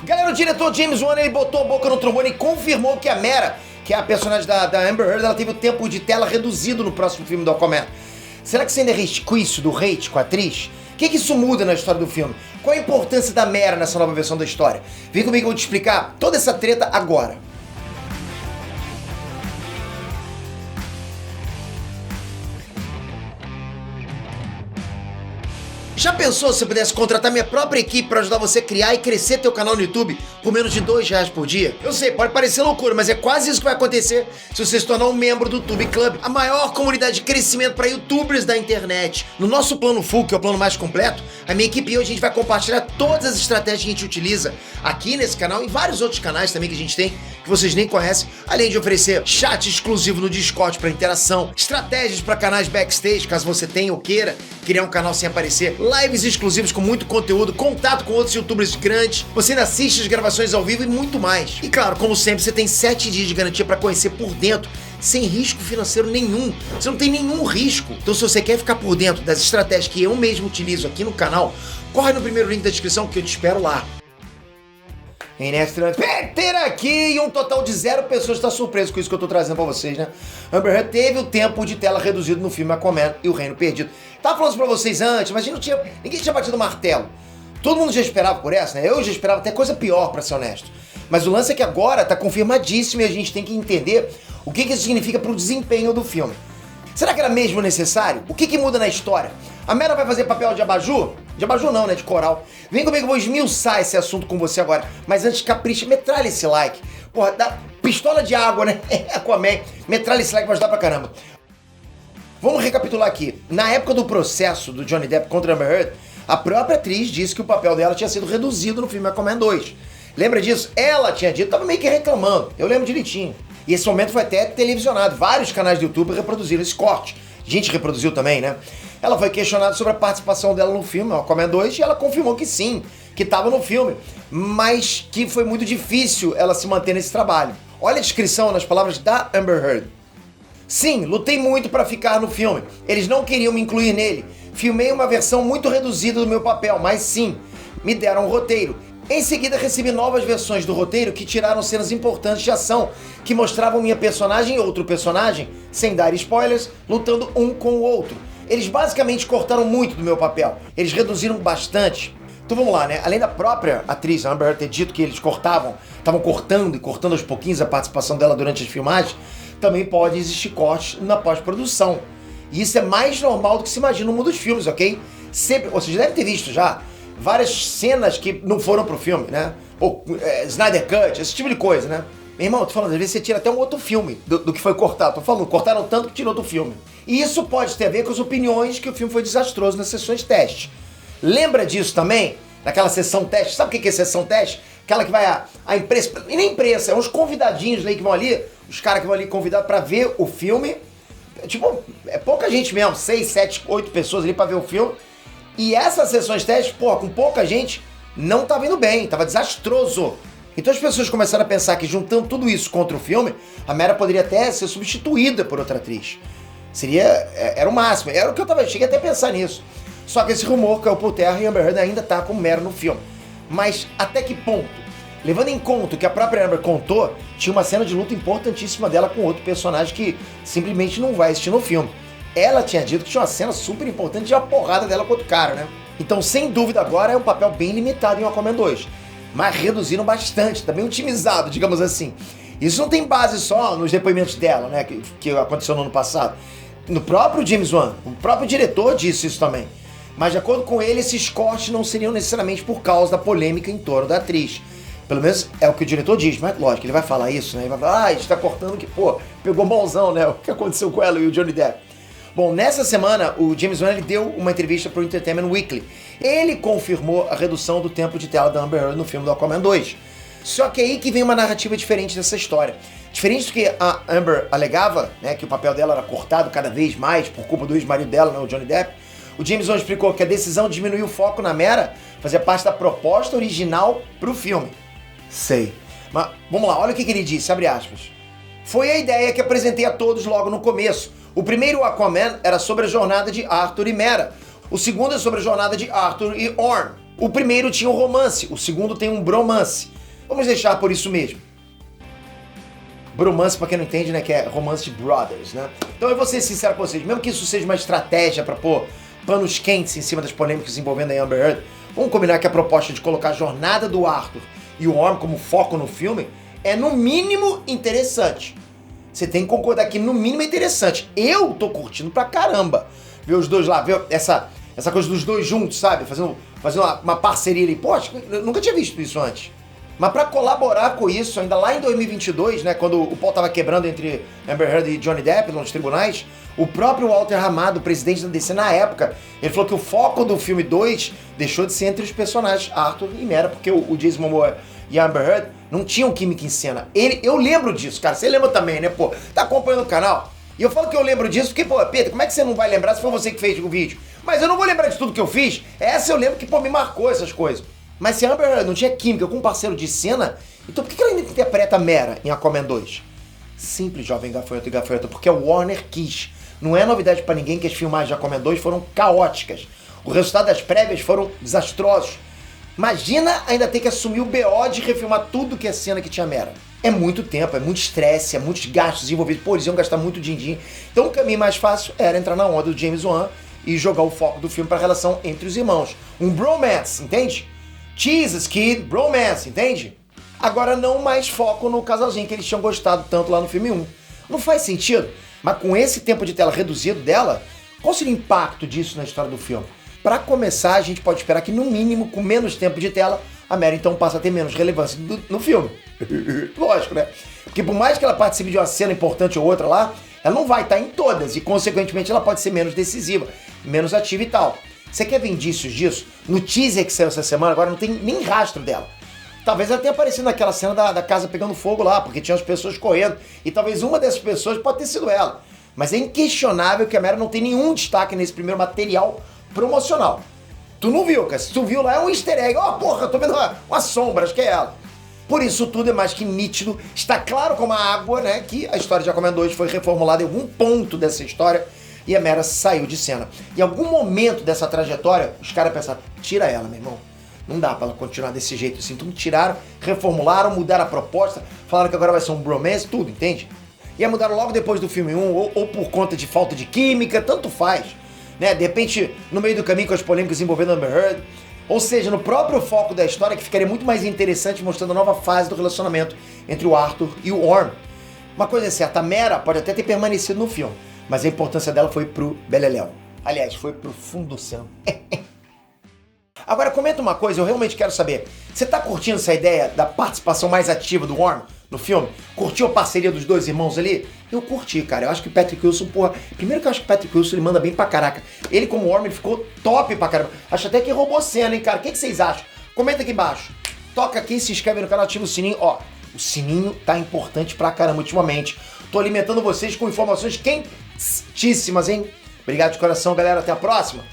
Galera, o diretor James Wan, ele botou a boca no trombone e confirmou que a Mera, que é a personagem da Amber Heard, ela teve o tempo de tela reduzido no próximo filme do Aquaman. Será que você ainda arriscou isso do hate com a atriz? O que isso muda na história do filme? Qual a importância da Mera nessa nova versão da história? Vem comigo que eu vou te explicar toda essa treta agora. Já pensou se eu pudesse contratar minha própria equipe para ajudar você a criar e crescer teu canal no YouTube por menos de R$2 por dia? Eu sei, pode parecer loucura, mas é quase isso que vai acontecer se você se tornar um membro do Tube Club, a maior comunidade de crescimento para youtubers da internet. No nosso plano full, que é o plano mais completo, a minha equipe e eu, a gente vai compartilhar todas as estratégias que a gente utiliza aqui nesse canal e vários outros canais também que a gente tem, que vocês nem conhecem, além de oferecer chat exclusivo no Discord para interação, estratégias para canais backstage, caso você tenha ou queira criar um canal sem aparecer, lives exclusivos com muito conteúdo, contato com outros youtubers grandes, você ainda assiste as gravações ao vivo e muito mais. E claro, como sempre, você tem 7 dias de garantia para conhecer por dentro, sem risco financeiro nenhum. Você não tem nenhum risco. Então se você quer ficar por dentro das estratégias que eu mesmo utilizo aqui no canal, corre no primeiro link da descrição que eu te espero lá. Ter aqui e um total de 0 pessoas está surpreso com isso que eu tô trazendo pra vocês, né? Amber Heard teve o tempo de tela reduzido no filme Aquaman e o Reino Perdido. Tava falando isso pra vocês antes, mas ninguém tinha batido o martelo. Todo mundo já esperava por essa, né? Eu já esperava até coisa pior, pra ser honesto. Mas o lance é que agora tá confirmadíssimo e a gente tem que entender o que isso significa pro desempenho do filme. Será que era mesmo necessário? O que muda na história? A Mera vai fazer papel de abajur? De abajur não, né? De coral. Vem comigo, eu vou esmiuçar esse assunto com você agora. Mas antes, capricha, metralha esse like. Porra, dá pistola de água, né? Aquaman. Metralha esse like, vai ajudar pra caramba. Vamos recapitular aqui. Na época do processo do Johnny Depp contra Amber Heard, a própria atriz disse que o papel dela tinha sido reduzido no filme Aquaman 2. Lembra disso? Ela tinha dito, tava meio que reclamando. Eu lembro direitinho. E esse momento foi até televisionado. Vários canais do YouTube reproduziram esse corte. A gente reproduziu também, né? Ela foi questionada sobre a participação dela no filme, Aquaman 2, e ela confirmou que sim, que estava no filme, mas que foi muito difícil ela se manter nesse trabalho. Olha a descrição nas palavras da Amber Heard. Sim, lutei muito para ficar no filme. Eles não queriam me incluir nele. Filmei uma versão muito reduzida do meu papel, mas sim, me deram um roteiro. Em seguida recebi novas versões do roteiro que tiraram cenas importantes de ação, que mostravam minha personagem e outro personagem, sem dar spoilers, lutando um com o outro. Eles basicamente cortaram muito do meu papel, eles reduziram bastante. Então vamos lá, né? Além da própria atriz Amber Heard ter dito que eles estavam cortando aos pouquinhos a participação dela durante as filmagens, também pode existir cortes na pós-produção. E isso é mais normal do que se imagina no mundo dos filmes, ok? Sempre, ou seja, deve ter visto já várias cenas que não foram pro filme, né? Ou Snyder Cut, esse tipo de coisa, né? Meu irmão, eu tô falando, às vezes você tira até um outro filme do que foi cortado. Tô falando, cortaram tanto que tirou do filme. E isso pode ter a ver com as opiniões que o filme foi desastroso nas sessões de teste. Lembra disso também? Naquela sessão teste. Sabe o que é sessão teste? Aquela que vai a imprensa, e nem imprensa, é uns convidadinhos aí que vão ali, os caras que vão ali convidados pra ver o filme. Tipo, é pouca gente mesmo, 6, 7, 8 pessoas ali pra ver o filme. E essas sessões de teste, porra, com pouca gente, não tava indo bem, tava desastroso. Então as pessoas começaram a pensar que juntando tudo isso contra o filme, a Mera poderia até ser substituída por outra atriz. Era o máximo, era o que eu cheguei até a pensar nisso. Só que esse rumor caiu por terra e a Amber Heard ainda tá como Mera no filme. Mas até que ponto? Levando em conta o que a própria Amber contou, tinha uma cena de luta importantíssima dela com outro personagem que simplesmente não vai existir no filme. Ela tinha dito que tinha uma cena super importante de uma porrada dela com outro cara, né? Então, sem dúvida, agora é um papel bem limitado em Aquaman 2. Mas reduziram bastante, tá bem otimizado, digamos assim. Isso não tem base só nos depoimentos dela, né? Que aconteceu no ano passado. No próprio James Wan, o próprio diretor disse isso também. Mas, de acordo com ele, esses cortes não seriam necessariamente por causa da polêmica em torno da atriz. Pelo menos é o que o diretor diz, mas lógico, ele vai falar isso, né? Ele vai falar, a gente tá cortando que, pô, pegou bonzão, né? O que aconteceu com ela e o Johnny Depp. Bom, nessa semana, o James Wan ele deu uma entrevista para o Entertainment Weekly. Ele confirmou a redução do tempo de tela da Amber Heard no filme do Aquaman 2. Só que aí que vem uma narrativa diferente dessa história. Diferente do que a Amber alegava, né, que o papel dela era cortado cada vez mais por culpa do ex-marido dela, né, o Johnny Depp, o James Wan explicou que a decisão de diminuir o foco na Mera fazia parte da proposta original para o filme. Sei. Mas vamos lá, olha o que ele disse, abre aspas. Foi a ideia que apresentei a todos logo no começo. O primeiro Aquaman era sobre a jornada de Arthur e Mera. O segundo é sobre a jornada de Arthur e Orm. O primeiro tinha um romance, o segundo tem um bromance. Vamos deixar por isso mesmo. Bromance, pra quem não entende, né, que é romance de brothers, né? Então eu vou ser sincero com vocês, mesmo que isso seja uma estratégia pra pôr panos quentes em cima das polêmicas envolvendo a Amber Heard, vamos combinar que a proposta de colocar a jornada do Arthur e o Orm como foco no filme é no mínimo interessante. Você tem que concordar que no mínimo é interessante. Eu tô curtindo pra caramba ver os dois lá, ver essa coisa dos dois juntos, sabe? Fazendo uma parceria ali. Poxa, eu nunca tinha visto isso antes. Mas pra colaborar com isso, ainda lá em 2022, né, quando o pau tava quebrando entre Amber Heard e Johnny Depp nos tribunais, o próprio Walter Hamada, o presidente da DC na época, ele falou que o foco do filme 2 deixou de ser entre os personagens Arthur e Mera, porque o Jason Momoa e a Amber Heard não tinham química em cena. Eu lembro disso, cara. Você lembra também, né, pô? Tá acompanhando o canal? E eu falo que eu lembro disso porque, pô, Pedro, como é que você não vai lembrar se foi você que fez o vídeo? Mas eu não vou lembrar de tudo que eu fiz. Essa eu lembro que, pô, me marcou essas coisas. Mas se a Amber Heard não tinha química com um parceiro de cena, então por que ela ainda interpreta Mera em Aquaman 2? Simples, jovem gafanhoto e gafanhota, porque o Warner quis. Não é novidade pra ninguém que as filmagens de Aquaman 2 foram caóticas. O resultado das prévias foram desastrosos. Imagina ainda ter que assumir o BO de refilmar tudo que é cena que tinha Mera. É muito tempo, é muito estresse, é muitos gastos envolvidos. Pô, eles iam gastar muito din-din. Então o caminho mais fácil era entrar na onda do James Wan e jogar o foco do filme pra relação entre os irmãos. Um bromance, entende? Jesus Kid, bromance, entende? Agora não mais foco no casalzinho que eles tinham gostado tanto lá no filme 1. Não faz sentido, mas com esse tempo de tela reduzido dela, qual seria o impacto disso na história do filme? Pra começar, a gente pode esperar que no mínimo, com menos tempo de tela, a Mera então passa a ter menos relevância no filme. Lógico, né? Porque por mais que ela participe de uma cena importante ou outra lá, ela não vai estar em todas e consequentemente ela pode ser menos decisiva, menos ativa e tal. Você quer ver indícios disso? No teaser que saiu essa semana, agora não tem nem rastro dela. Talvez ela tenha aparecido naquela cena da casa pegando fogo lá, porque tinha as pessoas correndo. E talvez uma dessas pessoas pode ter sido ela. Mas é inquestionável que a Mera não tem nenhum destaque nesse primeiro material promocional. Tu não viu, cara? Se tu viu lá, é um easter egg. Ó, porra, eu tô vendo uma sombra, acho que é ela. Por isso tudo é mais que nítido. Está claro como a água, né, que a história de Aquaman 2 foi reformulada em algum ponto dessa história e a Mera saiu de cena. Em algum momento dessa trajetória, os caras pensaram, tira ela, meu irmão. Não dá pra ela continuar desse jeito assim. Então tiraram, reformularam, mudaram a proposta, falaram que agora vai ser um bromance, tudo, entende? E aí mudaram logo depois do filme 1, ou por conta de falta de química, tanto faz. Né? De repente, no meio do caminho com as polêmicas envolvendo Amber Heard. Ou seja, no próprio foco da história, que ficaria muito mais interessante mostrando a nova fase do relacionamento entre o Arthur e o Orm. Uma coisa é certa, a Mera pode até ter permanecido no filme, mas a importância dela foi pro beleléu. Aliás, foi pro fundo do céu. Agora, comenta uma coisa, eu realmente quero saber. Você tá curtindo essa ideia da participação mais ativa do Orm no filme? Curtiu a parceria dos dois irmãos ali? Eu curti, cara. Eu acho que o Patrick Wilson, porra... Primeiro que eu acho que o Patrick Wilson, ele manda bem pra caraca. Ele como Orm, ele ficou top pra caramba. Acho até que roubou cena, hein, cara? O que vocês acham? Comenta aqui embaixo. Toca aqui, se inscreve no canal, ativa o sininho. Ó, o sininho tá importante pra caramba ultimamente. Tô alimentando vocês com informações quentíssimas, hein? Obrigado de coração, galera. Até a próxima.